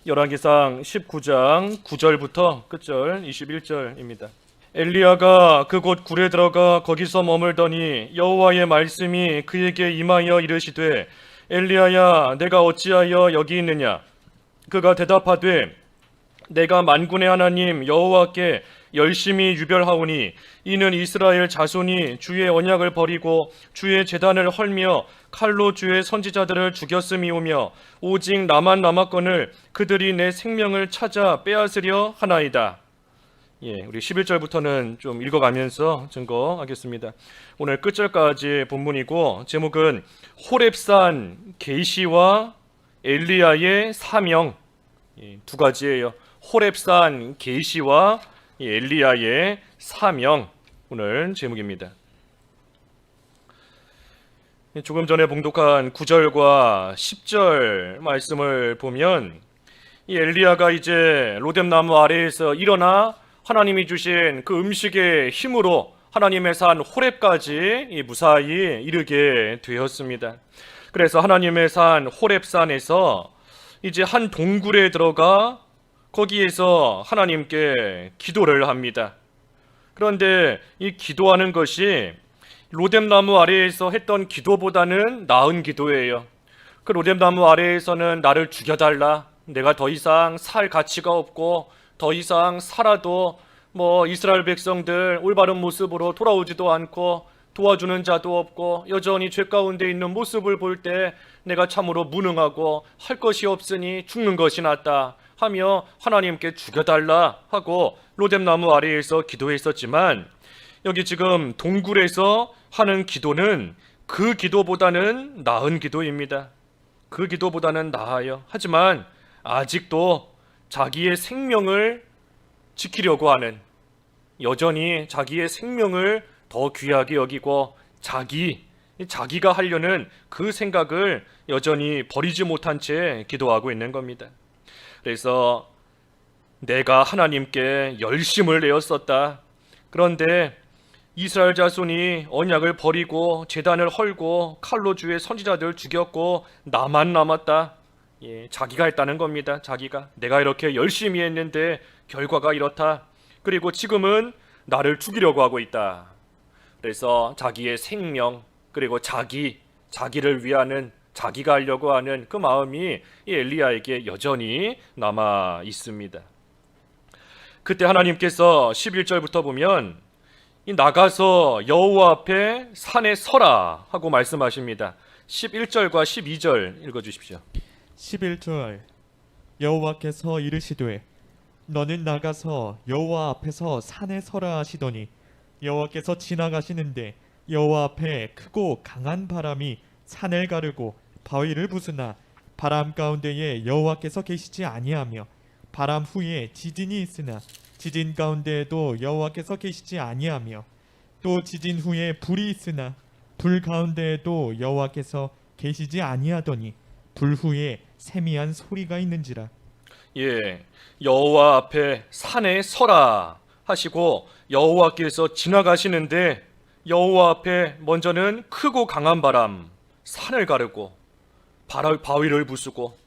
열왕기상 19장 9절부터 끝절 21절입니다. 엘리야가 그곳 굴에 들어가 거기서 머물더니 여호와의 말씀이 그에게 임하여 이르시되 엘리야야 내가 어찌하여 여기 있느냐. 그가 대답하되 내가 만군의 하나님 여호와께 열심히 유별하오니 이는 이스라엘 자손이 주의 언약을 버리고 주의 제단을 헐며 칼로 주의 선지자들을 죽였음이오며 오직 나만 남았거늘 그들이 내 생명을 찾아 빼앗으려 하나이다. 우리 11절부터는 좀 읽어가면서 증거하겠습니다. 오늘 끝절까지 본문이고 제목은 호렙산 계시와 엘리야의 사명, 두 가지예요. 호렙산 계시와 엘리야의 사명, 오늘 제목입니다. 조금 전에 봉독한 9절과 10절 말씀을 보면 이 엘리야가 이제 로뎀나무 아래에서 일어나 하나님이 주신 그 음식의 힘으로 하나님의 산 호렙까지 무사히 이르게 되었습니다. 그래서 하나님의 산 호렙산에서 이제 한 동굴에 들어가 거기에서 하나님께 기도를 합니다. 그런데 이 기도하는 것이 로뎀나무 아래에서 했던 기도보다는 나은 기도예요. 그 로뎀나무 아래에서는 나를 죽여달라, 내가 더 이상 살 가치가 없고 더 이상 살아도 이스라엘 백성들 올바른 모습으로 돌아오지도 않고 도와주는 자도 없고 여전히 죄 가운데 있는 모습을 볼 때 내가 참으로 무능하고 할 것이 없으니 죽는 것이 낫다 하며 하나님께 죽여달라 하고 로뎀나무 아래에서 기도했었지만 여기 지금 동굴에서 하는 기도는 그 기도보다는 나은 기도입니다. 그 기도보다는 나아요. 하지만 아직도 자기의 생명을 지키려고 하는, 여전히 자기의 생명을 더 귀하게 여기고 자기가 하려는 그 생각을 여전히 버리지 못한 채 기도하고 있는 겁니다. 그래서 내가 하나님께 열심을 내었었다. 그런데 이스라엘 자손이 언약을 버리고 제단을 헐고 칼로 주의 선지자들 죽였고 나만 남았다. 자기가 했다는 겁니다. 자기가 내가 이렇게 열심히 했는데 결과가 이렇다. 그리고 지금은 나를 죽이려고 하고 있다. 그래서 자기의 생명 그리고 자기를 위하는, 자기가 하려고 하는 그 마음이 이 엘리야에게 여전히 남아 있습니다. 그때 하나님께서 11절부터 보면 나가서 여호와 앞에 산에 서라 하고 말씀하십니다. 11절과 12절 읽어주십시오. 11절 여호와께서 이르시되 너는 나가서 여호와 앞에서 산에 서라 하시더니 여호와께서 지나가시는데 여호와 앞에 크고 강한 바람이 산을 가르고 바위를 부수나 바람 가운데에 여호와께서 계시지 아니하며 바람 후에 지진이 있으나 지진 가운데에도 여호와께서 계시지 아니하며 또 지진 후에 불이 있으나 불 가운데에도 여호와께서 계시지 아니하더니 불 후에 세미한 소리가 있는지라. 여호와 앞에 산에 서라 하시고 여호와께서 지나가시는데 여호와 앞에 먼저는 크고 강한 바람, 산을 가르고 바위를 부수고,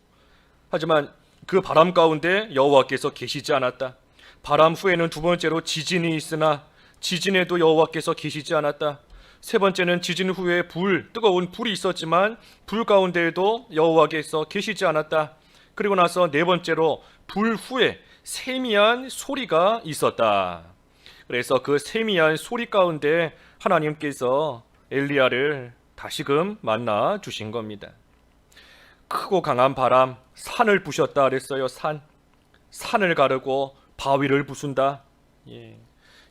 하지만 그 바람 가운데 여호와께서 계시지 않았다. 바람 후에는 두 번째로 지진이 있으나 지진에도 여호와께서 계시지 않았다. 세 번째는 지진 후에 뜨거운 불이 있었지만 불 가운데에도 여호와께서 계시지 않았다. 그리고 나서 네 번째로 불 후에 세미한 소리가 있었다. 그래서 그 세미한 소리 가운데 하나님께서 엘리야를 다시금 만나 주신 겁니다. 크고 강한 바람, 산을 부셨다 그랬어요. 산을 가르고 바위를 부순다.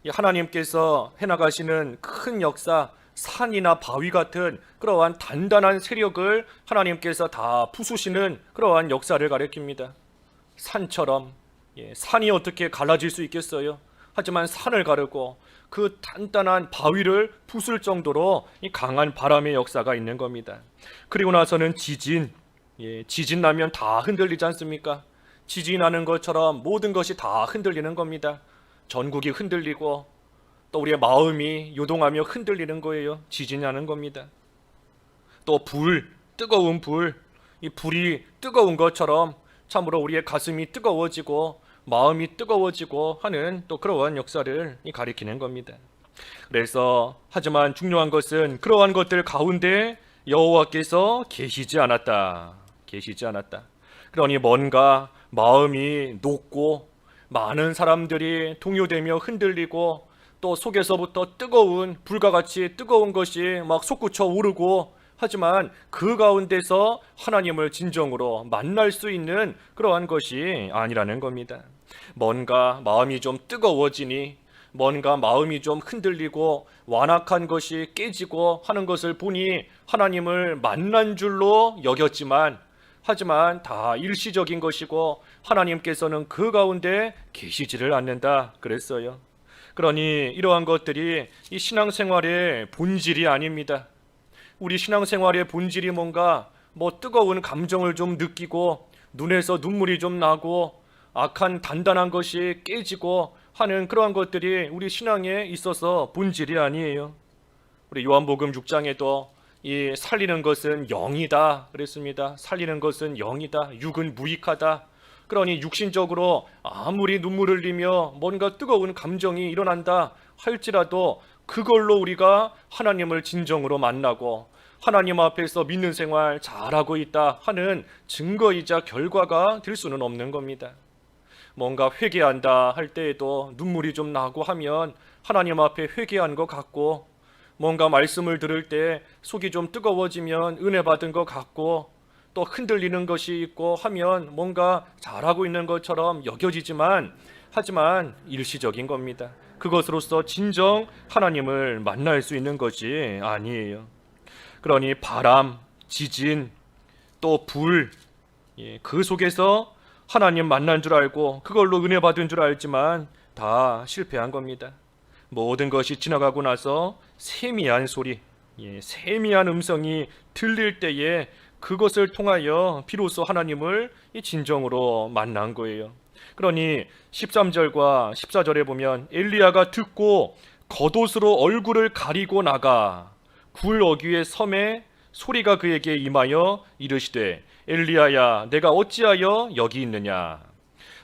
하나님께서 해나가시는 큰 역사, 산이나 바위 같은 그러한 단단한 세력을 하나님께서 다 부수시는 그러한 역사를 가리킵니다. 산처럼, 산이 어떻게 갈라질 수 있겠어요? 하지만 산을 가르고 그 단단한 바위를 부술 정도로 이 강한 바람의 역사가 있는 겁니다. 그리고 나서는 지진 나면 다 흔들리지 않습니까? 지진이 나는 것처럼 모든 것이 다 흔들리는 겁니다. 전국이 흔들리고 또 우리의 마음이 요동하며 흔들리는 거예요. 지진이 나는 겁니다. 또 뜨거운 불, 이 불이 뜨거운 것처럼 참으로 우리의 가슴이 뜨거워지고 마음이 뜨거워지고 하는 또 그러한 역사를 가리키는 겁니다. 그래서 하지만 중요한 것은 그러한 것들 가운데 여호와께서 계시지 않았다. 그러니 뭔가 마음이 녹고 많은 사람들이 동요되며 흔들리고 또 속에서부터 뜨거운 불과 같이 뜨거운 것이 막 솟구쳐 오르고 하지만 그 가운데서 하나님을 진정으로 만날 수 있는 그러한 것이 아니라는 겁니다. 뭔가 마음이 좀 뜨거워지니 뭔가 마음이 좀 흔들리고 완악한 것이 깨지고 하는 것을 보니 하나님을 만난 줄로 여겼지만 하지만 다 일시적인 것이고 하나님께서는 그 가운데 계시지를 않는다 그랬어요. 그러니 이러한 것들이 이 신앙생활의 본질이 아닙니다. 우리 신앙생활의 본질이 뭔가 뜨거운 감정을 좀 느끼고 눈에서 눈물이 좀 나고 악한 단단한 것이 깨지고 하는 그러한 것들이 우리 신앙에 있어서 본질이 아니에요. 우리 요한복음 6장에도 이 살리는 것은 영이다 그랬습니다. 살리는 것은 영이다. 육은 무익하다. 그러니 육신적으로 아무리 눈물을 흘리며 뭔가 뜨거운 감정이 일어난다 할지라도 그걸로 우리가 하나님을 진정으로 만나고 하나님 앞에서 믿는 생활 잘하고 있다 하는 증거이자 결과가 될 수는 없는 겁니다. 뭔가 회개한다 할 때에도 눈물이 좀 나고 하면 하나님 앞에 회개한 것 같고, 뭔가 말씀을 들을 때 속이 좀 뜨거워지면 은혜 받은 것 같고, 또 흔들리는 것이 있고 하면 뭔가 잘하고 있는 것처럼 여겨지지만 하지만 일시적인 겁니다. 그것으로서 진정 하나님을 만날 수 있는 것이 아니에요. 그러니 바람, 지진, 또 불, 그 속에서 하나님 만난 줄 알고 그걸로 은혜 받은 줄 알지만 다 실패한 겁니다. 모든 것이 지나가고 나서 세미한 소리, 세미한 음성이 들릴 때에 그것을 통하여 비로소 하나님을 진정으로 만난 거예요. 그러니 13절과 14절에 보면 엘리야가 듣고 겉옷으로 얼굴을 가리고 나가 굴 어귀의 섬에 소리가 그에게 임하여 이르시되 엘리야야 내가 어찌하여 여기 있느냐.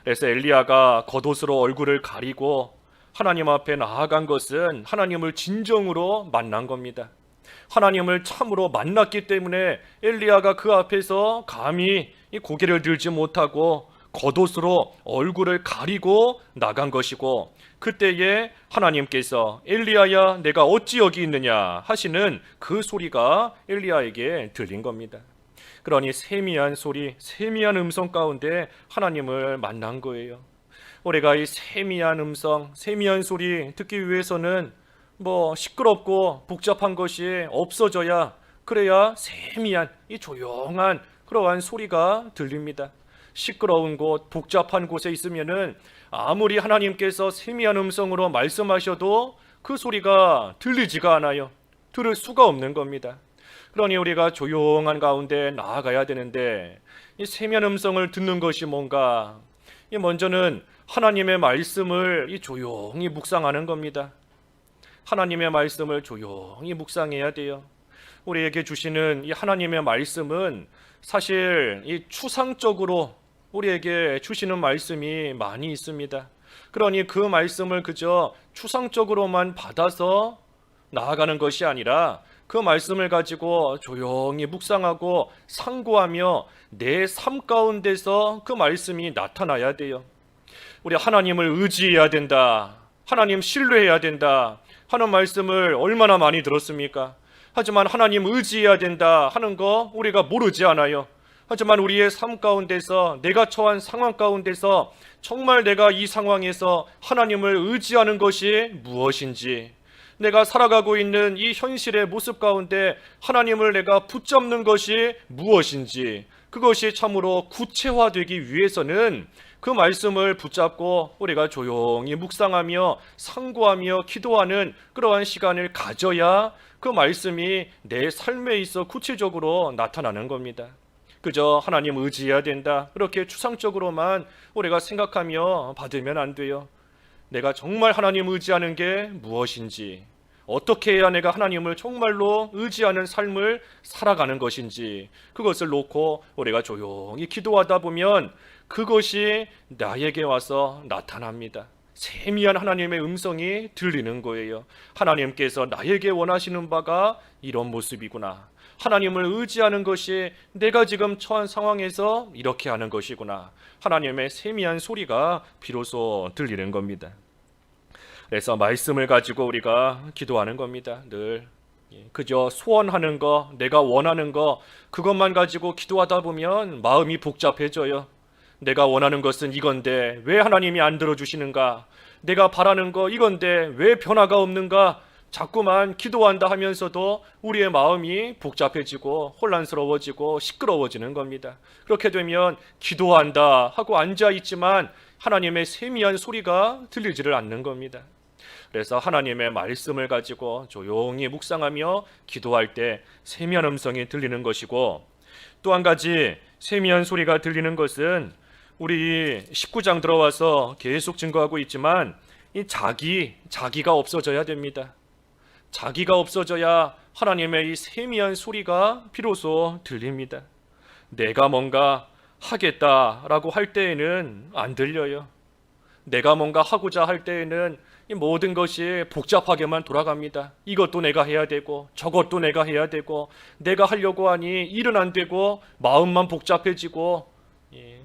그래서 엘리야가 겉옷으로 얼굴을 가리고 하나님 앞에 나아간 것은 하나님을 진정으로 만난 겁니다. 하나님을 참으로 만났기 때문에 엘리야가 그 앞에서 감히 고개를 들지 못하고 겉옷으로 얼굴을 가리고 나간 것이고, 그때에 하나님께서 엘리야야 내가 어찌 여기 있느냐 하시는 그 소리가 엘리야에게 들린 겁니다. 그러니 세미한 소리, 세미한 음성 가운데 하나님을 만난 거예요. 우리가 이 세미한 음성, 세미한 소리 듣기 위해서는 시끄럽고 복잡한 것이 없어져야, 그래야 세미한 이 조용한 그러한 소리가 들립니다. 시끄러운 곳, 복잡한 곳에 있으면은 아무리 하나님께서 세미한 음성으로 말씀하셔도 그 소리가 들리지가 않아요. 들을 수가 없는 겁니다. 그러니 우리가 조용한 가운데 나아가야 되는데 이 세미한 음성을 듣는 것이 뭔가, 먼저는 하나님의 말씀을 조용히 묵상하는 겁니다. 하나님의 말씀을 조용히 묵상해야 돼요. 우리에게 주시는 이 하나님의 말씀은 사실 이 추상적으로 우리에게 주시는 말씀이 많이 있습니다. 그러니 그 말씀을 그저 추상적으로만 받아서 나아가는 것이 아니라 그 말씀을 가지고 조용히 묵상하고 상고하며 내 삶 가운데서 그 말씀이 나타나야 돼요. 우리 하나님을 의지해야 된다, 하나님 신뢰해야 된다 하는 말씀을 얼마나 많이 들었습니까? 하지만 하나님 의지해야 된다 하는 거 우리가 모르지 않아요. 하지만 우리의 삶 가운데서, 내가 처한 상황 가운데서 정말 내가 이 상황에서 하나님을 의지하는 것이 무엇인지, 내가 살아가고 있는 이 현실의 모습 가운데 하나님을 내가 붙잡는 것이 무엇인지, 그것이 참으로 구체화되기 위해서는 그 말씀을 붙잡고 우리가 조용히 묵상하며 상고하며 기도하는 그러한 시간을 가져야 그 말씀이 내 삶에 있어 구체적으로 나타나는 겁니다. 그저 하나님 의지해야 된다, 그렇게 추상적으로만 우리가 생각하며 받으면 안 돼요. 내가 정말 하나님 의지하는 게 무엇인지, 어떻게 해야 내가 하나님을 정말로 의지하는 삶을 살아가는 것인지, 그것을 놓고 우리가 조용히 기도하다 보면 그것이 나에게 와서 나타납니다. 세미한 하나님의 음성이 들리는 거예요. 하나님께서 나에게 원하시는 바가 이런 모습이구나. 하나님을 의지하는 것이 내가 지금 처한 상황에서 이렇게 하는 것이구나. 하나님의 세미한 소리가 비로소 들리는 겁니다. 그래서 말씀을 가지고 우리가 기도하는 겁니다. 늘 그저 소원하는 거, 내가 원하는 거, 그것만 가지고 기도하다 보면 마음이 복잡해져요. 내가 원하는 것은 이건데 왜 하나님이 안 들어주시는가? 내가 바라는 거 이건데 왜 변화가 없는가? 자꾸만 기도한다 하면서도 우리의 마음이 복잡해지고 혼란스러워지고 시끄러워지는 겁니다. 그렇게 되면 기도한다 하고 앉아있지만 하나님의 세미한 소리가 들리지를 않는 겁니다. 그래서 하나님의 말씀을 가지고 조용히 묵상하며 기도할 때 세미한 음성이 들리는 것이고, 또 한 가지 세미한 소리가 들리는 것은 우리 19장 들어와서 계속 증거하고 있지만 이 자기가 없어져야 됩니다. 자기가 없어져야 하나님의 이 세미한 소리가 비로소 들립니다. 내가 뭔가 하겠다라고 할 때에는 안 들려요. 내가 뭔가 하고자 할 때에는 이 모든 것이 복잡하게만 돌아갑니다. 이것도 내가 해야 되고 저것도 내가 해야 되고 내가 하려고 하니 일은 안 되고 마음만 복잡해지고,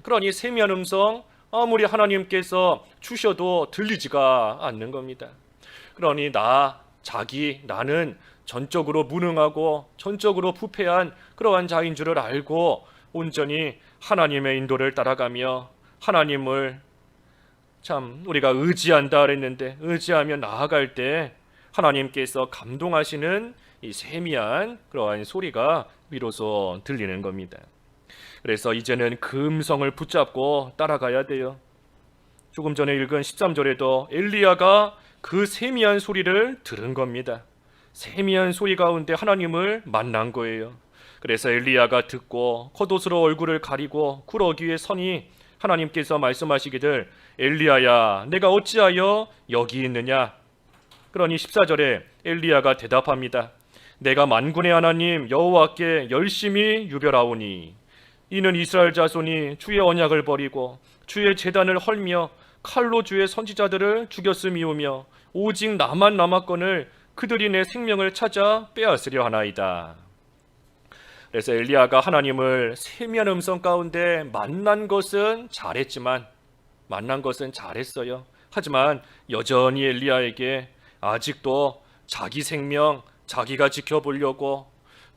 그러니 세미한 음성 아무리 하나님께서 주셔도 들리지가 않는 겁니다. 그러니 나는 전적으로 무능하고 전적으로 부패한 그러한 자인 줄을 알고 온전히 하나님의 인도를 따라가며 하나님을 참 우리가 의지한다 그랬는데 의지하며 나아갈 때 하나님께서 감동하시는 이 세미한 그러한 소리가 비로소 들리는 겁니다. 그래서 이제는 그 음성을 붙잡고 따라가야 돼요. 조금 전에 읽은 13절에도 엘리야가 그 세미한 소리를 들은 겁니다. 세미한 소리 가운데 하나님을 만난 거예요. 그래서 엘리야가 듣고 겉옷으로 얼굴을 가리고 구러기 위에 서니 하나님께서 말씀하시기를 엘리야야 내가 어찌하여 여기 있느냐. 그러니 14절에 엘리야가 대답합니다. 내가 만군의 하나님 여호와께 열심히 유별하오니 이는 이스라엘 자손이 주의 언약을 버리고 주의 제단을 헐며 칼로 주의 선지자들을 죽였음이오며 오직 나만 남았거늘 그들이 내 생명을 찾아 빼앗으려 하나이다. 그래서 엘리야가 하나님을 세미한 음성 가운데 만난 것은 잘했어요. 하지만 여전히 엘리야에게 아직도 자기 생명 자기가 지켜보려고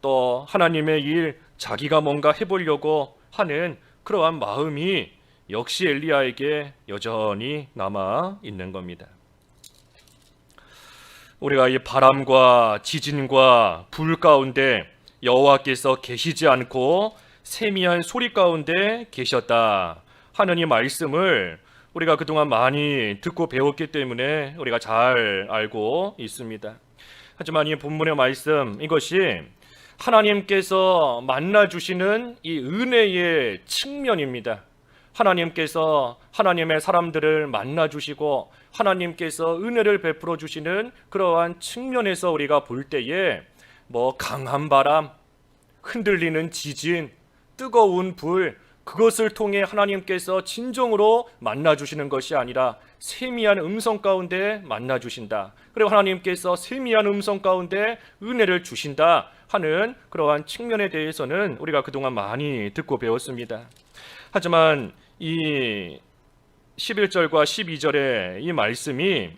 또 하나님의 일 자기가 뭔가 해보려고 하는 그러한 마음이 역시 엘리야에게 여전히 남아 있는 겁니다. 우리가 이 바람과 지진과 불 가운데 여호와께서 계시지 않고 세미한 소리 가운데 계셨다 하는 이 말씀을 우리가 그동안 많이 듣고 배웠기 때문에 우리가 잘 알고 있습니다. 하지만 이 본문의 말씀 이것이 하나님께서 만나주시는 이 은혜의 측면입니다. 하나님께서 하나님의 사람들을 만나주시고 하나님께서 은혜를 베풀어 주시는 그러한 측면에서 우리가 볼 때에 뭐 강한 바람, 흔들리는 지진, 뜨거운 불, 그것을 통해 하나님께서 진정으로 만나주시는 것이 아니라 세미한 음성 가운데 만나주신다. 그리고 하나님께서 세미한 음성 가운데 은혜를 주신다 하는 그러한 측면에 대해서는 우리가 그동안 많이 듣고 배웠습니다. 하지만 이 11절과 12절의 이 말씀이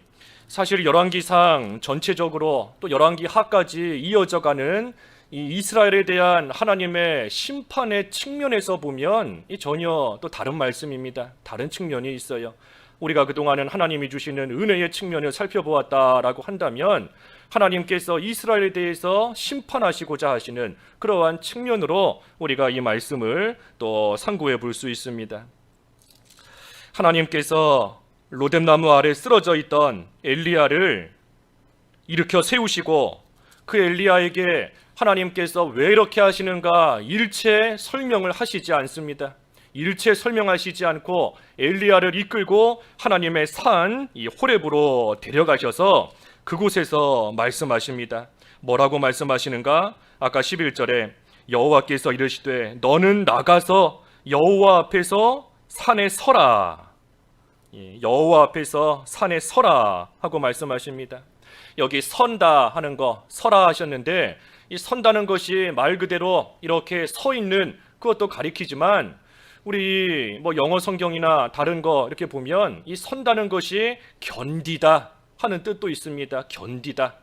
사실 열왕기상 전체적으로 또 열왕기하까지 이어져가는 이 이스라엘에 대한 하나님의 심판의 측면에서 보면 이 전혀 또 다른 말씀입니다. 다른 측면이 있어요. 우리가 그동안은 하나님이 주시는 은혜의 측면을 살펴보았다라고 한다면 하나님께서 이스라엘에 대해서 심판하시고자 하시는 그러한 측면으로 우리가 이 말씀을 또 상고해 볼 수 있습니다. 하나님께서 로뎀나무 아래 쓰러져 있던 엘리야를 일으켜 세우시고 그 엘리야에게 하나님께서 왜 이렇게 하시는가 일체 설명을 하시지 않습니다. 일체 설명하시지 않고 엘리야를 이끌고 하나님의 산 이 호렙으로 데려가셔서 그곳에서 말씀하십니다. 뭐라고 말씀하시는가? 아까 11절에 여호와께서 이르시되 너는 나가서 여호와 앞에서 산에 서라. 여호와 앞에서 산에 서라 하고 말씀하십니다. 여기 선다 하는 거, 서라 하셨는데 이 선다는 것이 말 그대로 이렇게 서 있는 그것도 가리키지만 우리 뭐 영어 성경이나 다른 거 이렇게 보면 이 선다는 것이 견디다 하는 뜻도 있습니다. 견디다.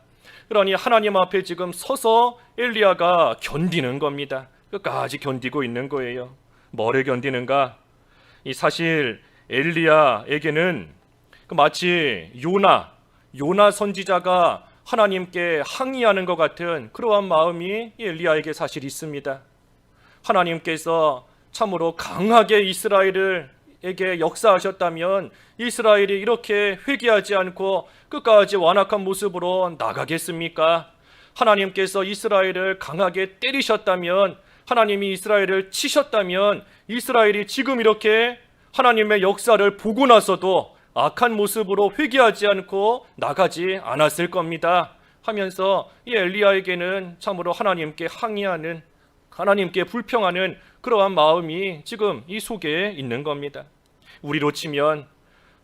그러니 하나님 앞에 지금 서서 엘리야가 견디는 겁니다. 끝까지 견디고 있는 거예요. 뭐를 견디는가? 이 사실 엘리야에게는 마치 요나 선지자가 하나님께 항의하는 것 같은 그러한 마음이 엘리야에게 사실 있습니다. 하나님께서 참으로 강하게 이스라엘에게 역사하셨다면 이스라엘이 이렇게 회개하지 않고 끝까지 완악한 모습으로 나가겠습니까? 하나님께서 이스라엘을 강하게 때리셨다면, 하나님이 이스라엘을 치셨다면 이스라엘이 지금 이렇게 하나님의 역사를 보고 나서도 악한 모습으로 회개하지 않고 나가지 않았을 겁니다 하면서 이 엘리야에게는 참으로 하나님께 항의하는, 하나님께 불평하는 그러한 마음이 지금 이 속에 있는 겁니다. 우리로 치면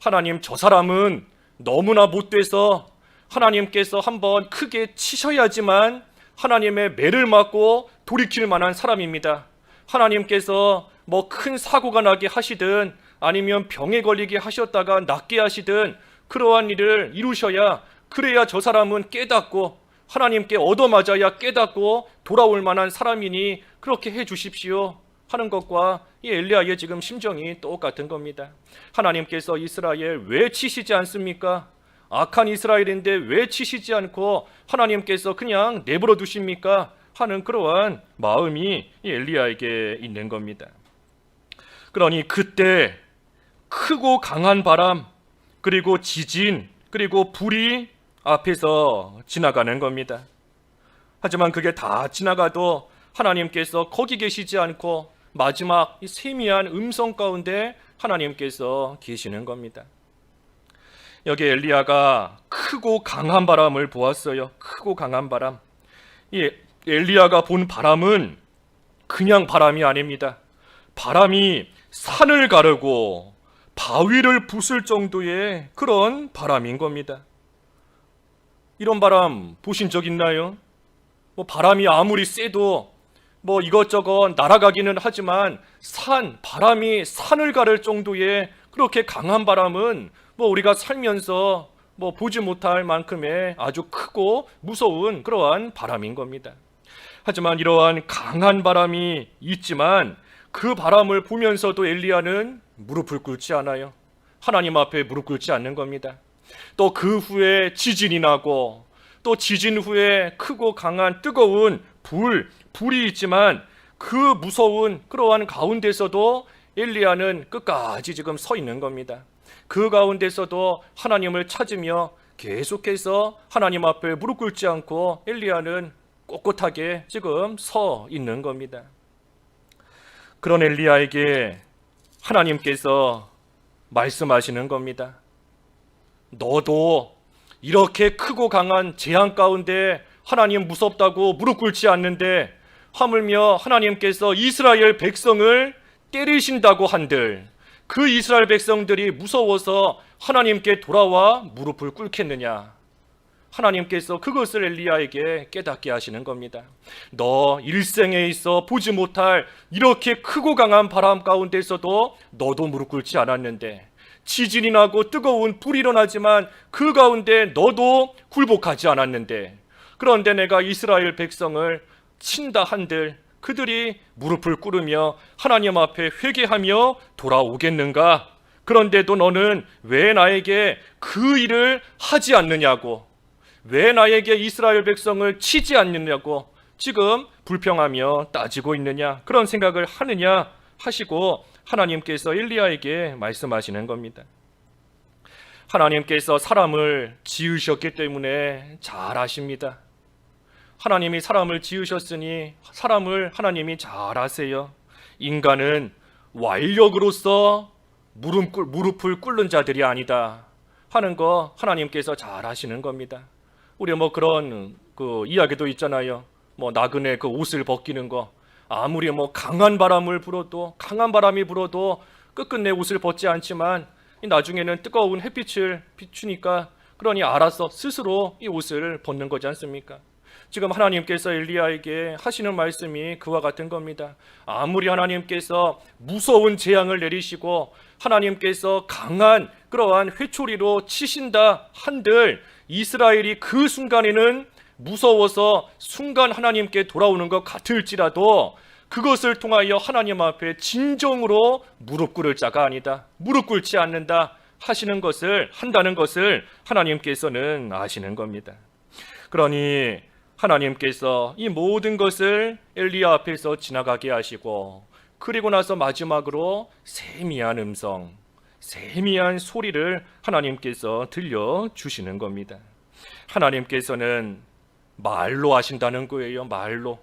하나님, 저 사람은 너무나 못돼서 하나님께서 한번 크게 치셔야지만 하나님의 매를 맞고 돌이킬 만한 사람입니다. 하나님께서 뭐 큰 사고가 나게 하시든 아니면 병에 걸리게 하셨다가 낫게 하시든 그러한 일을 이루셔야, 그래야 저 사람은 깨닫고 하나님께 얻어맞아야 깨닫고 돌아올 만한 사람이니 그렇게 해 주십시오 하는 것과 이 엘리야의 지금 심정이 똑같은 겁니다. 하나님께서 이스라엘 왜 치시지 않습니까? 악한 이스라엘인데 왜 치시지 않고 하나님께서 그냥 내버려 두십니까? 하는 그러한 마음이 이 엘리야에게 있는 겁니다. 그러니 그때 크고 강한 바람, 그리고 지진, 그리고 불이 앞에서 지나가는 겁니다. 하지만 그게 다 지나가도 하나님께서 거기 계시지 않고 마지막 이 세미한 음성 가운데 하나님께서 계시는 겁니다. 여기 엘리야가 크고 강한 바람을 보았어요. 크고 강한 바람. 이 엘리야가 본 바람은 그냥 바람이 아닙니다. 바람이 산을 가르고 바위를 부술 정도의 그런 바람인 겁니다. 이런 바람 보신 적 있나요? 뭐 바람이 아무리 세도 뭐 이것저것 날아가기는 하지만 바람이 산을 가를 정도의 그렇게 강한 바람은 뭐 우리가 살면서 뭐 보지 못할 만큼의 아주 크고 무서운 그러한 바람인 겁니다. 하지만 이러한 강한 바람이 있지만 그 바람을 보면서도 엘리야는 무릎을 꿇지 않아요. 하나님 앞에 무릎 꿇지 않는 겁니다. 또 그 후에 지진이 나고 또 지진 후에 크고 강한 뜨거운 불이 있지만 그 무서운 그러한 가운데서도 엘리야는 끝까지 지금 서 있는 겁니다. 그 가운데서도 하나님을 찾으며 계속해서 하나님 앞에 무릎 꿇지 않고 엘리야는 꼿꼿하게 지금 서 있는 겁니다. 그런 엘리야에게 하나님께서 말씀하시는 겁니다. 너도 이렇게 크고 강한 재앙 가운데 하나님 무섭다고 무릎 꿇지 않는데 하물며 하나님께서 이스라엘 백성을 때리신다고 한들 그 이스라엘 백성들이 무서워서 하나님께 돌아와 무릎을 꿇겠느냐? 하나님께서 그것을 엘리야에게 깨닫게 하시는 겁니다. 너 일생에 있어 보지 못할 이렇게 크고 강한 바람 가운데서도 너도 무릎 꿇지 않았는데, 지진이 나고 뜨거운 불이 일어나지만 그 가운데 너도 굴복하지 않았는데, 그런데 내가 이스라엘 백성을 친다 한들 그들이 무릎을 꿇으며 하나님 앞에 회개하며 돌아오겠는가? 그런데도 너는 왜 나에게 그 일을 하지 않느냐고, 왜 나에게 이스라엘 백성을 치지 않느냐고 지금 불평하며 따지고 있느냐, 그런 생각을 하느냐 하시고 하나님께서 엘리야에게 말씀하시는 겁니다. 하나님께서 사람을 지으셨기 때문에 잘 아십니다. 하나님이 사람을 지으셨으니 사람을 하나님이 잘 아세요. 인간은 완력으로서 무릎을 꿇는 자들이 아니다 하는 거 하나님께서 잘 아시는 겁니다. 우리 뭐 그런 그 이야기도 있잖아요. 뭐 나그네 그 옷을 벗기는 거, 아무리 뭐 강한 바람이 불어도 끝끝내 옷을 벗지 않지만 나중에는 뜨거운 햇빛을 비추니까 그러니 알아서 스스로 이 옷을 벗는 거지 않습니까? 지금 하나님께서 엘리야에게 하시는 말씀이 그와 같은 겁니다. 아무리 하나님께서 무서운 재앙을 내리시고 하나님께서 강한 그러한 회초리로 치신다 한들 이스라엘이 그 순간에는 무서워서 순간 하나님께 돌아오는 것 같을지라도 그것을 통하여 하나님 앞에 진정으로 무릎 꿇을 자가 아니다. 무릎 꿇지 않는다 하시는 것을 한다는 것을 하나님께서는 아시는 겁니다. 그러니 하나님께서 이 모든 것을 엘리야 앞에서 지나가게 하시고 그리고 나서 마지막으로 세미한 음성, 세미한 소리를 하나님께서 들려주시는 겁니다. 하나님께서는 말로 하신다는 거예요. 말로.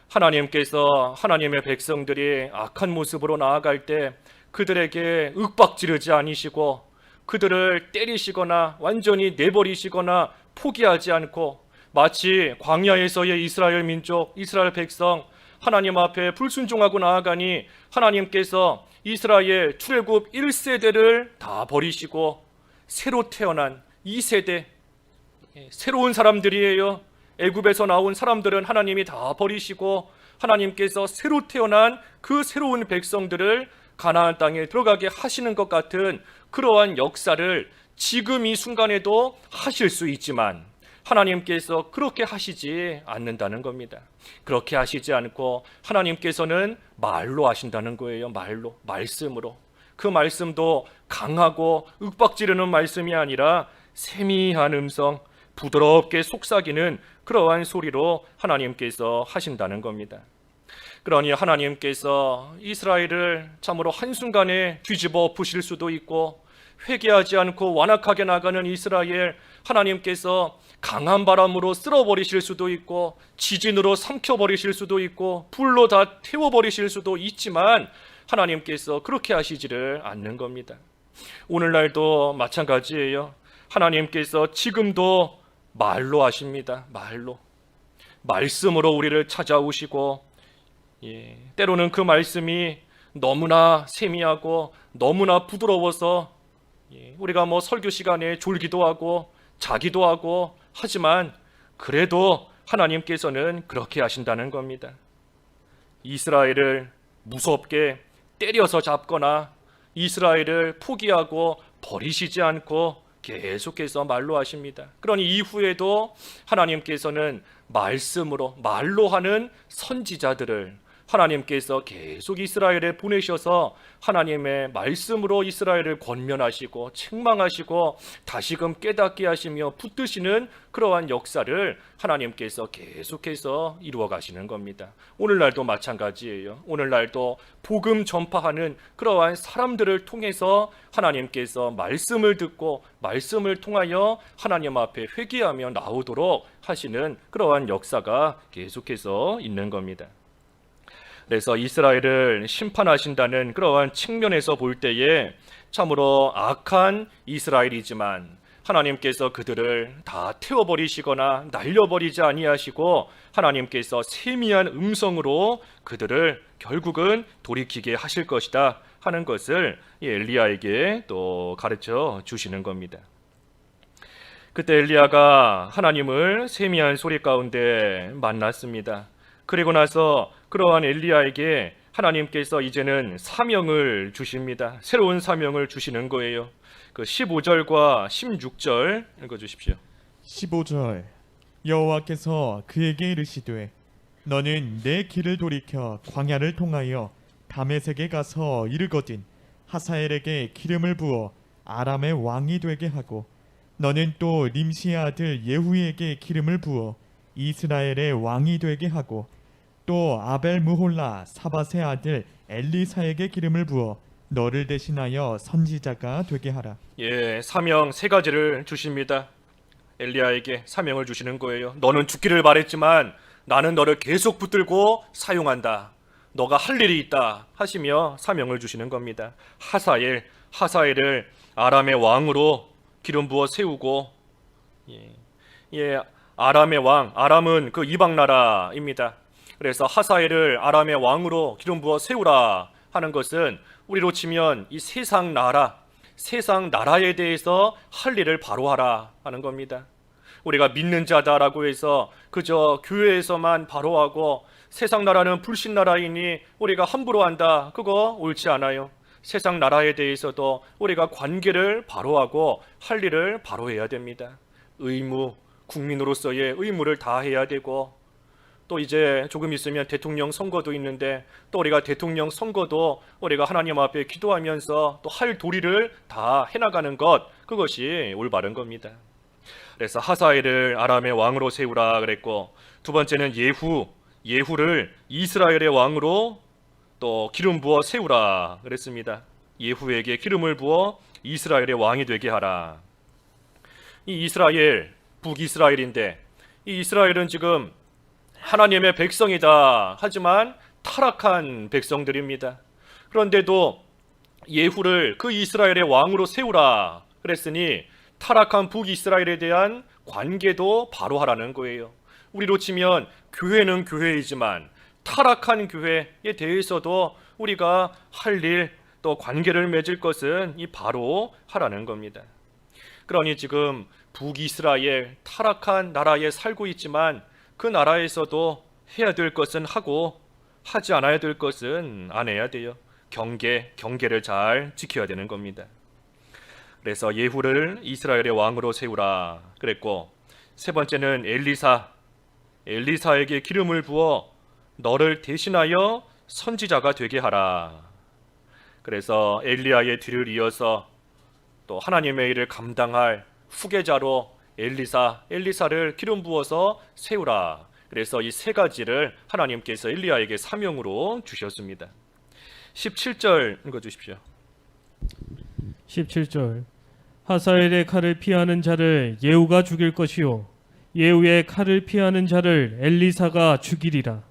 하나님께서 하나님의 백성들이 악한 모습으로 나아갈 때 그들에게 윽박지르지 않으시고 그들을 때리시거나 완전히 내버리시거나 포기하지 않고 마치 광야에서의 이스라엘 민족, 이스라엘 백성 하나님 앞에 불순종하고 나아가니 하나님께서 이스라엘 출애굽 1세대를 다 버리시고 새로 태어난 2세대 새로운 사람들이에요. 애굽에서 나온 사람들은 하나님이 다 버리시고 하나님께서 새로 태어난 그 새로운 백성들을 가나안 땅에 들어가게 하시는 것 같은 그러한 역사를 지금 이 순간에도 하실 수 있지만 하나님께서 그렇게 하시지 않는다는 겁니다. 그렇게 하시지 않고 하나님께서는 말로 하신다는 거예요. 말로, 말씀으로. 그 말씀도 강하고 윽박지르는 말씀이 아니라 세미한 음성, 부드럽게 속삭이는 그러한 소리로 하나님께서 하신다는 겁니다. 그러니 하나님께서 이스라엘을 참으로 한순간에 뒤집어 엎으실 수도 있고 회개하지 않고 완악하게 나가는 이스라엘 하나님께서 강한 바람으로 쓸어버리실 수도 있고 지진으로 삼켜버리실 수도 있고 불로 다 태워버리실 수도 있지만 하나님께서 그렇게 하시지를 않는 겁니다. 오늘날도 마찬가지예요. 하나님께서 지금도 말로 하십니다. 말로. 말씀으로 우리를 찾아오시고 때로는 그 말씀이 너무나 세미하고 너무나 부드러워서 우리가 설교 시간에 졸기도 하고 자기도 하고 하지만 그래도 하나님께서는 그렇게 하신다는 겁니다. 이스라엘을 무섭게 때려서 잡거나 이스라엘을 포기하고 버리시지 않고 계속해서 말로 하십니다. 그러니 이후에도 하나님께서는 말로 하는 선지자들을 하나님께서 계속 이스라엘에 보내셔서 하나님의 말씀으로 이스라엘을 권면하시고 책망하시고 다시금 깨닫게 하시며 붙드시는 그러한 역사를 하나님께서 계속해서 이루어 가시는 겁니다. 오늘날도 마찬가지예요. 오늘날도 복음 전파하는 그러한 사람들을 통해서 하나님께서 말씀을 듣고 말씀을 통하여 하나님 앞에 회개하며 나오도록 하시는 그러한 역사가 계속해서 있는 겁니다. 그래서 이스라엘을 심판하신다는 그러한 측면에서 볼 때에 참으로 악한 이스라엘이지만 하나님께서 그들을 다 태워버리시거나 날려버리지 아니하시고 하나님께서 세미한 음성으로 그들을 결국은 돌이키게 하실 것이다 하는 것을 엘리야에게 또 가르쳐 주시는 겁니다. 그때 엘리야가 하나님을 세미한 소리 가운데 만났습니다. 그리고 나서 그러한 엘리야에게 하나님께서 이제는 사명을 주십니다. 새로운 사명을 주시는 거예요. 그 15절과 16절 읽어주십시오. 15절 여호와께서 그에게 이르시되 너는 내 길을 돌이켜 광야를 통하여 다메섹에 가서 이르거든 하사엘에게 기름을 부어 아람의 왕이 되게 하고 너는 또 림시의 아들 예후에게 기름을 부어 이스라엘의 왕이 되게 하고 또 아벨 무홀라 사밧의 아들 엘리사에게 기름을 부어 너를 대신하여 선지자가 되게 하라. 사명 세 가지를 주십니다. 엘리야에게 사명을 주시는 거예요. 너는 죽기를 바랬지만 나는 너를 계속 붙들고 사용한다. 너가 할 일이 있다 하시며 사명을 주시는 겁니다. 하사엘을 아람의 왕으로 기름 부어 세우고 아람의 왕, 아람은 그 이방 나라입니다. 그래서 하사엘을 아람의 왕으로 기름 부어 세우라 하는 것은 우리로 치면 이 세상 나라에 대해서 할 일을 바로 하라 하는 겁니다. 우리가 믿는 자다라고 해서 그저 교회에서만 바로 하고 세상 나라는 불신 나라이니 우리가 함부로 한다, 그거 옳지 않아요. 세상 나라에 대해서도 우리가 관계를 바로 하고 할 일을 바로 해야 됩니다. 국민으로서의 의무를 다해야 되고, 또 이제 조금 있으면 대통령 선거도 있는데 또 우리가 대통령 선거도 우리가 하나님 앞에 기도하면서 또 할 도리를 다 해나가는 것, 그것이 올바른 겁니다. 그래서 하사엘을 아람의 왕으로 세우라 그랬고, 두 번째는 예후를 이스라엘의 왕으로 또 기름 부어 세우라 그랬습니다. 예후에게 기름을 부어 이스라엘의 왕이 되게 하라. 이 이스라엘, 북이스라엘인데 이 이스라엘은 지금 하나님의 백성이다 하지만 타락한 백성들입니다. 그런데도 예후를 그 이스라엘의 왕으로 세우라 그랬으니 타락한 북이스라엘에 대한 관계도 바로 하라는 거예요. 우리로 치면 교회는 교회이지만 타락한 교회에 대해서도 우리가 할 일, 또 관계를 맺을 것은 이 바로 하라는 겁니다. 그러니 지금 북이스라엘 타락한 나라에 살고 있지만 그 나라에서도 해야 될 것은 하고 하지 않아야 될 것은 안 해야 돼요. 경계를 잘 지켜야 되는 겁니다. 그래서 예후를 이스라엘의 왕으로 세우라 그랬고, 세 번째는 엘리사에게 기름을 부어 너를 대신하여 선지자가 되게 하라. 그래서 엘리야의 뒤를 이어서 또 하나님의 일을 감당할 후계자로 엘리사를 기름 부어서 세우라. 그래서 이 세 가지를 하나님께서 엘리야에게 사명으로 주셨습니다. 17절 읽어주십시오. 17절 하사엘의 칼을 피하는 자를 예후가 죽일 것이요 예후의 칼을 피하는 자를 엘리사가 죽이리라.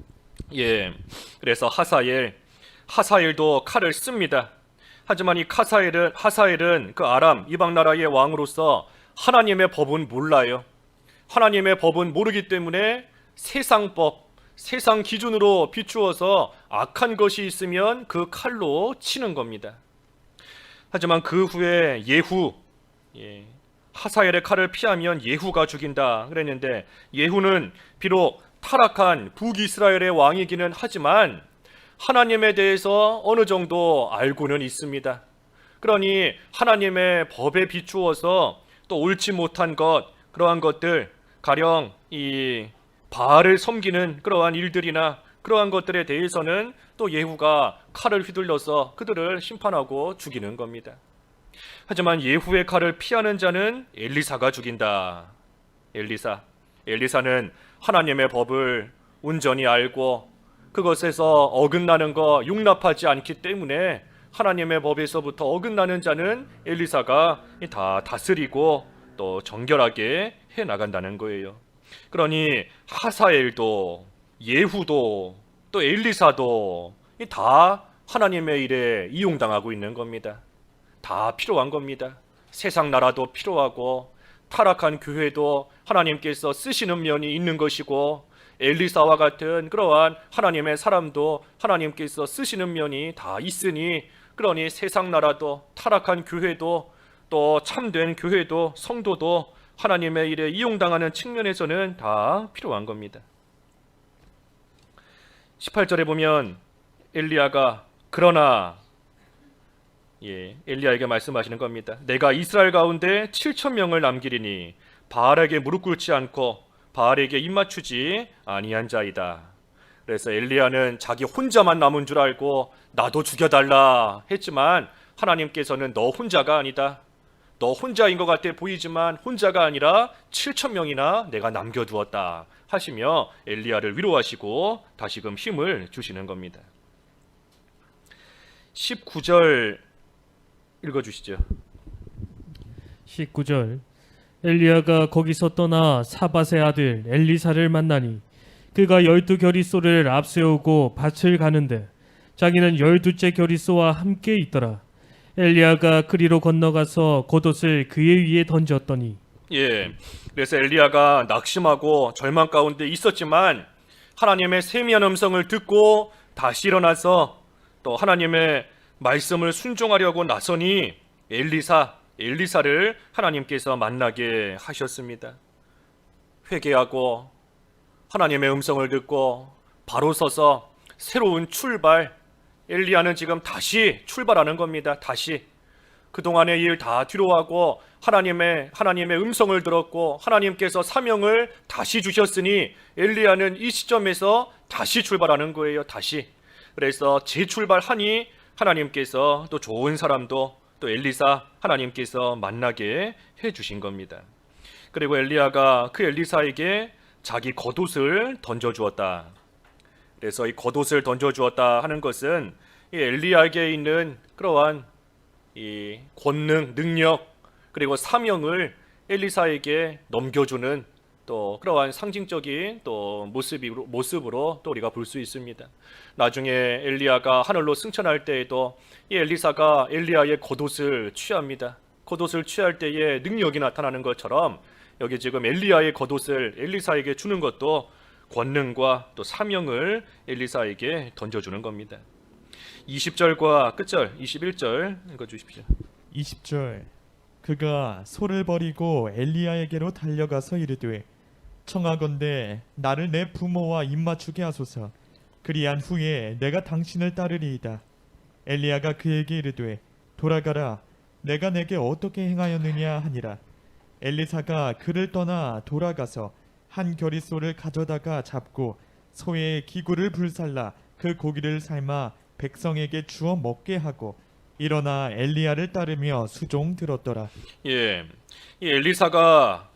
예, 그래서 하사엘도 칼을 씁니다. 하지만 이 하사엘은 그 아람 이방 나라의 왕으로서 하나님의 법은 몰라요. 하나님의 법은 모르기 때문에 세상 기준으로 비추어서 악한 것이 있으면 그 칼로 치는 겁니다. 하지만 그 후에 하사엘의 칼을 피하면 예후가 죽인다 그랬는데, 예후는 비록 타락한 북이스라엘의 왕이기는 하지만 하나님에 대해서 어느 정도 알고는 있습니다. 그러니 하나님의 법에 비추어서 또 옳지 못한 그러한 것들, 가령 이 바알을 섬기는 그러한 일들이나 그러한 것들에 대해서는 또 예후가 칼을 휘둘러서 그들을 심판하고 죽이는 겁니다. 하지만 예후의 칼을 피하는 자는 엘리사가 죽인다. 엘리사는 하나님의 법을 온전히 알고 그것에서 어긋나는 거 용납하지 않기 때문에 하나님의 법에서부터 어긋나는 자는 엘리사가 다 다스리고 또 정결하게 해나간다는 거예요. 그러니 하사엘도 예후도 또 엘리사도 다 하나님의 일에 이용당하고 있는 겁니다. 다 필요한 겁니다. 세상 나라도 필요하고 타락한 교회도 하나님께서 쓰시는 면이 있는 것이고, 엘리사와 같은 그러한 하나님의 사람도 하나님께서 쓰시는 면이 다 있으니, 그러니 세상 나라도 타락한 교회도 또 참된 교회도 성도도 하나님의 일에 이용당하는 측면에서는 다 필요한 겁니다. 18절에 보면 엘리야가 그러나 엘리야에게 말씀하시는 겁니다. 내가 이스라엘 가운데 7,000명을 남기리니 바알에게 무릎 꿇지 않고 바알에게 입맞추지 아니한 자이다. 그래서 엘리야는 자기 혼자만 남은 줄 알고 나도 죽여달라 했지만 하나님께서는 너 혼자가 아니다. 너 혼자인 것 같아 보이지만 혼자가 아니라 7,000명이나 내가 남겨두었다 하시며 엘리야를 위로하시고 다시금 힘을 주시는 겁니다. 19절 읽어주시죠. 19절 엘리야가 거기서 떠나 사밧의 아들 엘리사를 만나니 그가 12겨리소를 앞세우고 밭을 가는데 자기는 12째 겨리소와 함께 있더라. 엘리야가 그리로 건너가서 겉옷을 그의 위에 던졌더니 그래서 엘리야가 낙심하고 절망 가운데 있었지만 하나님의 세미한 음성을 듣고 다시 일어나서 또 하나님의 말씀을 순종하려고 나서니 엘리사를 하나님께서 만나게 하셨습니다. 회개하고 하나님의 음성을 듣고 바로 서서 새로운 출발, 엘리야는 지금 다시 출발하는 겁니다. 다시 그동안의 일 다 뒤로하고 하나님의 음성을 들었고 하나님께서 사명을 다시 주셨으니 엘리야는 이 시점에서 다시 출발하는 거예요. 다시. 그래서 재출발하니 하나님께서 또 좋은 사람도 또 엘리사 하나님께서 만나게 해주신 겁니다. 그리고 엘리야가 그 엘리사에게 자기 겉옷을 던져주었다. 그래서 이 겉옷을 던져주었다 하는 것은 이 엘리야에게 있는 그러한 이 권능, 능력 그리고 사명을 엘리사에게 넘겨주는 또 그러한 상징적인 또 모습으로 또 우리가 볼 수 있습니다. 나중에 엘리야가 하늘로 승천할 때에도 이 엘리사가 엘리야의 겉옷을 취합니다. 겉옷을 취할 때에 능력이 나타나는 것처럼 여기 지금 엘리야의 겉옷을 엘리사에게 주는 것도 권능과 또 사명을 엘리사에게 던져주는 겁니다. 20절과 끝절 21절 읽어주십시오. 20절 그가 소를 버리고 엘리야에게로 달려가서 이르되 청하건대 나를 내 부모와 입맞추게 하소서. 그리한 후에 내가 당신을 따르리이다. 엘리야가 그에게 이르되 돌아가라. 내가 내게 어떻게 행하였느냐 하니라. 엘리사가 그를 떠나 돌아가서 한 겨릿소를 가져다가 잡고 소의 기구를 불살라 그 고기를 삶아 백성에게 주어 먹게 하고 일어나 엘리야를 따르며 수종 들었더라. 예, 이 엘리사가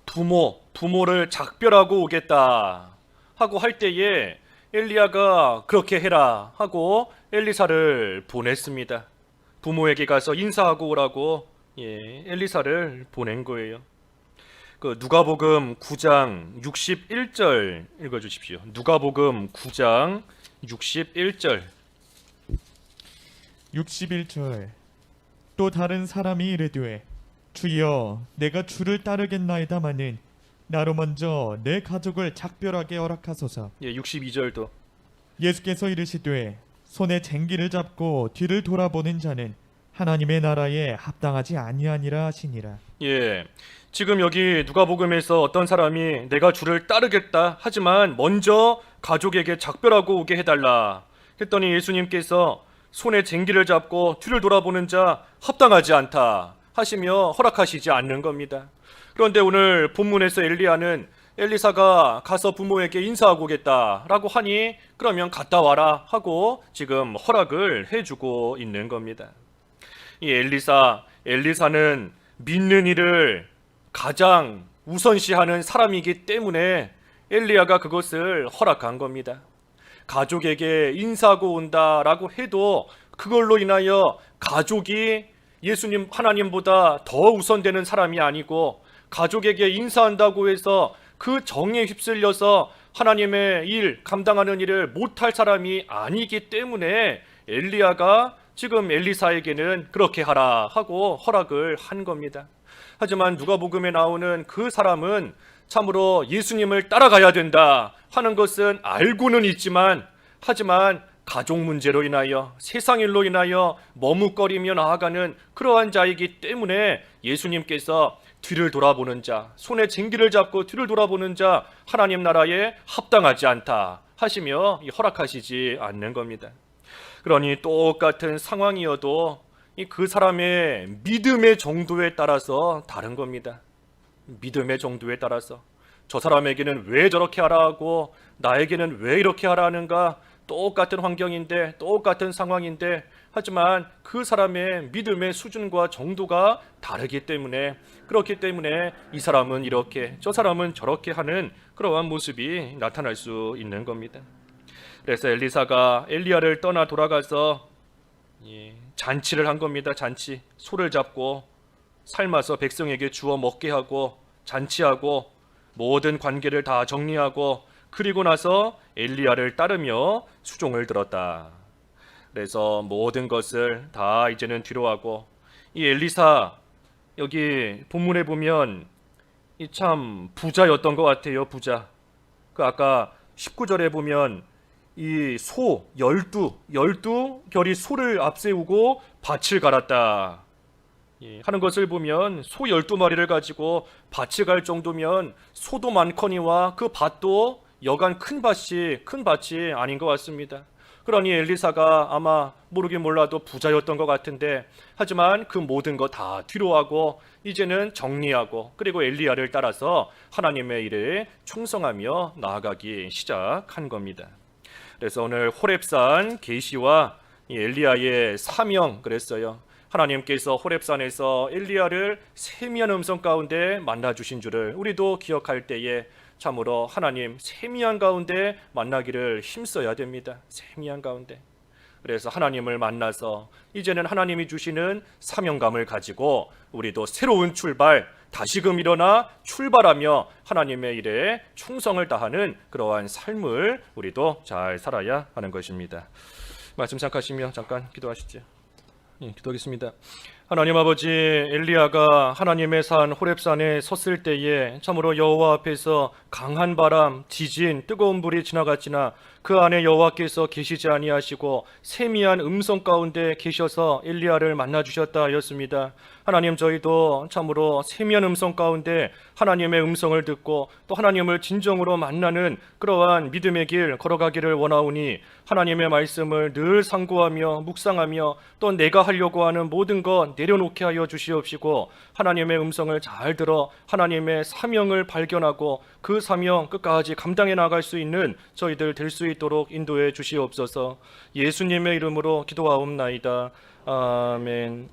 부모를 작별하고 오겠다 하고 할 때에 엘리야가 그렇게 해라 하고 엘리사를 보냈습니다. 부모에게 가서 인사하고 오라고 엘리사를 보낸 거예요. 그 누가복음 9장 61절 읽어주십시오. 누가복음 9장 61절 61절 또 다른 사람이 이르되 주여 내가 주를 따르겠나이다마는 나로 먼저 내 가족을 작별하게 허락하소서. 62절도 예수께서 이르시되 손에 쟁기를 잡고 뒤를 돌아보는 자는 하나님의 나라에 합당하지 아니하니라 하시니라. 예, 지금 여기 누가복음에서 어떤 사람이 내가 주를 따르겠다 하지만 먼저 가족에게 작별하고 오게 해달라 했더니 예수님께서 손에 쟁기를 잡고 뒤를 돌아보는 자 합당하지 않다 하시며 허락하시지 않는 겁니다. 그런데 오늘 본문에서 엘리야는 엘리사가 가서 부모에게 인사하고 오겠다라고 하니 그러면 갔다 와라 하고 지금 허락을 해주고 있는 겁니다. 이 엘리사는 믿는 일을 가장 우선시하는 사람이기 때문에 엘리야가 그것을 허락한 겁니다. 가족에게 인사하고 온다라고 해도 그걸로 인하여 가족이 예수님 하나님보다 더 우선되는 사람이 아니고 가족에게 인사한다고 해서 그 정에 휩쓸려서 하나님의 일 감당하는 일을 못할 사람이 아니기 때문에 엘리야가 지금 엘리사에게는 그렇게 하라 하고 허락을 한 겁니다. 하지만 누가복음에 나오는 그 사람은 참으로 예수님을 따라가야 된다 하는 것은 알고는 있지만 하지만 가족 문제로 인하여 세상 일로 인하여 머뭇거리며 나아가는 그러한 자이기 때문에 예수님께서 뒤를 돌아보는 자, 손에 쟁기를 잡고 뒤를 돌아보는 자 하나님 나라에 합당하지 않다 하시며 허락하시지 않는 겁니다. 그러니 똑같은 상황이어도 그 사람의 믿음의 정도에 따라서 다른 겁니다. 믿음의 정도에 따라서 저 사람에게는 왜 저렇게 하라 하고 나에게는 왜 이렇게 하라 하는가. 똑같은 환경인데 똑같은 상황인데 하지만 그 사람의 믿음의 수준과 정도가 다르기 때문에 그렇기 때문에 이 사람은 이렇게 저 사람은 저렇게 하는 그러한 모습이 나타날 수 있는 겁니다. 그래서 엘리사가 엘리야를 떠나 돌아가서 잔치를 한 겁니다. 잔치. 소를 잡고 삶아서 백성에게 주어 먹게 하고 잔치하고 모든 관계를 다 정리하고 그리고 나서 엘리야를 따르며 수종을 들었다. 그래서 모든 것을 다 이제는 뒤로하고 이 엘리사 여기 본문에 보면 참 부자였던 것 같아요. 부자. 그 아까 19절에 보면 이 소 12결이 소를 앞세우고 밭을 갈았다 하는 것을 보면 소 12마리를 가지고 밭을 갈 정도면 소도 많거니와 그 밭도 여간 큰 밭이 아닌 것 같습니다. 그러니 엘리사가 아마 모르긴 몰라도 부자였던 것 같은데, 하지만 그 모든 거 다 뒤로하고 이제는 정리하고 그리고 엘리야를 따라서 하나님의 일에 충성하며 나아가기 시작한 겁니다. 그래서 오늘 호렙산 계시와 이 엘리야의 사명 그랬어요. 하나님께서 호렙산에서 엘리야를 세미한 음성 가운데 만나 주신 줄을 우리도 기억할 때에 참으로 하나님 세미한 가운데 만나기를 힘써야 됩니다. 세미한 가운데. 그래서 하나님을 만나서 이제는 하나님이 주시는 사명감을 가지고 우리도 새로운 출발, 다시금 일어나 출발하며 하나님의 일에 충성을 다하는 그러한 삶을 우리도 잘 살아야 하는 것입니다. 말씀 생각하시며 잠깐 기도하시죠. 기도하겠습니다. 하나님 아버지, 엘리야가 하나님의 산 호렙산에 섰을 때에 참으로 여호와 앞에서 강한 바람, 지진, 뜨거운 불이 지나갔으나 그 안에 여호와께서 계시지 아니하시고 세미한 음성 가운데 계셔서 엘리야를 만나 주셨다 하였습니다. 하나님, 저희도 참으로 세미한 음성 가운데 하나님의 음성을 듣고 또 하나님을 진정으로 만나는 그러한 믿음의 길 걸어가기를 원하오니 하나님의 말씀을 늘 상고하며 묵상하며 또 내가 하려고 하는 모든 것 내려놓게 하여 주시옵시고 하나님의 음성을 잘 들어 하나님의 사명을 발견하고 그 사명 끝까지 감당해 나갈 수 있는 저희들 될 수 있도록 인도해 주시옵소서. 예수님의 이름으로 기도하옵나이다. 아멘.